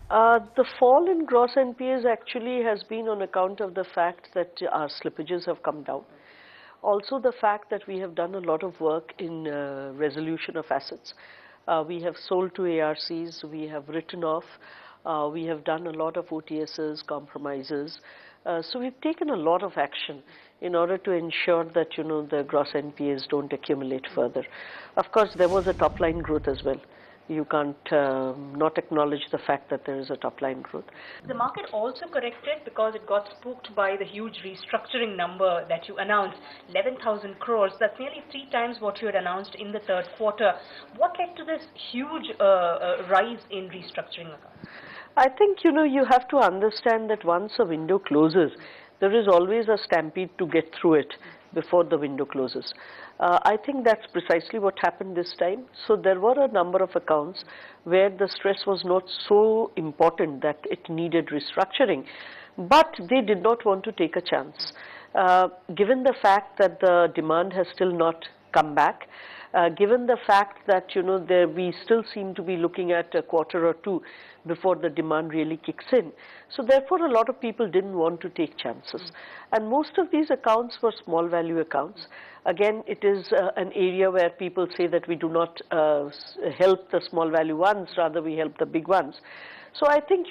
The fall in gross NPAs actually has been on account of the fact that our slippages have come down. Also the fact that we have done a lot of work in resolution of assets. We have sold to ARCs, we have written off, we have done a lot of OTSs, compromises. So we've taken a lot of action in order to ensure that, the gross NPAs don't accumulate further. Of course, there was a top line growth as well. You can't not acknowledge the fact that there is a top line growth. The market also corrected because it got spooked by the huge restructuring number that you announced, 11,000 crores. That's nearly 3 times what you had announced in the third quarter. What led to this huge rise in restructuring accounts? I think, you have to understand that once a window closes, there is always a stampede to get through it before the window closes. I think that's precisely what happened this time. So there were a number of accounts where the stress was not so important that it needed restructuring, but they did not want to take a chance. Given the fact that the demand has still not come back, given the fact that we still seem to be looking at a quarter or two before the demand really kicks in. So therefore a lot of people didn't want to take chances. And most of these accounts were small value accounts. Again, it is an area where people say that we do not help the small value ones, rather we help the big ones. So I think,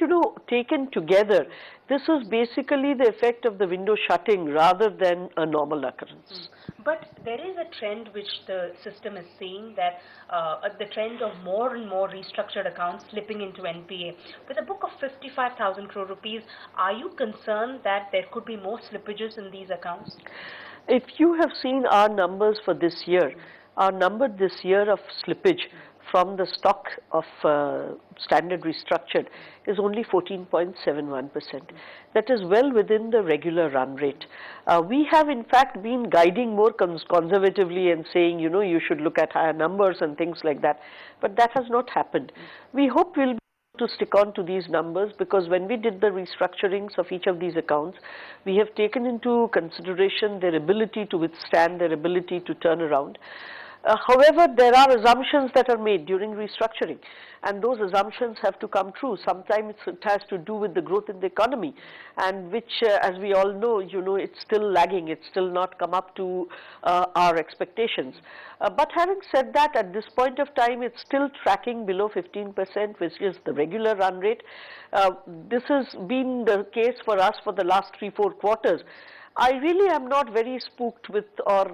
taken together, this is basically the effect of the window shutting rather than a normal occurrence. But there is a trend which the system is seeing, that the trend of more and more restructured accounts slipping into NPA. With a book of 55,000 crore rupees, are you concerned that there could be more slippages in these accounts? If you have seen our numbers for this year, our number this year of slippage from the stock of standard restructured is only 14.71%. That is well within the regular run rate. We have in fact been guiding more conservatively and saying, you should look at higher numbers and things like that, but that has not happened. We hope we'll be able to stick on to these numbers, because when we did the restructurings of each of these accounts, we have taken into consideration their ability to withstand, their ability to turn around. However, there are assumptions that are made during restructuring, and those assumptions have to come true. Sometimes it has to do with the growth in the economy, and which, as we all know, it's still lagging. It's still not come up to our expectations. But having said that, at this point of time, it's still tracking below 15%, which is the regular run rate. This has been the case for us for the last 3-4 quarters. I really am not very spooked with or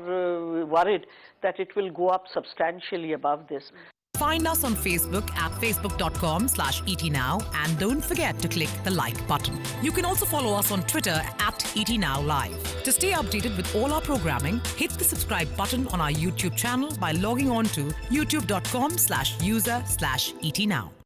worried that it will go up substantially above this. Find us on Facebook at facebook.com/ETNow, and don't forget to click the like button. You can also follow us on Twitter at ETNowLive. To stay updated with all our programming, hit the subscribe button on our YouTube channel by logging on to youtube.com/user/ETNow.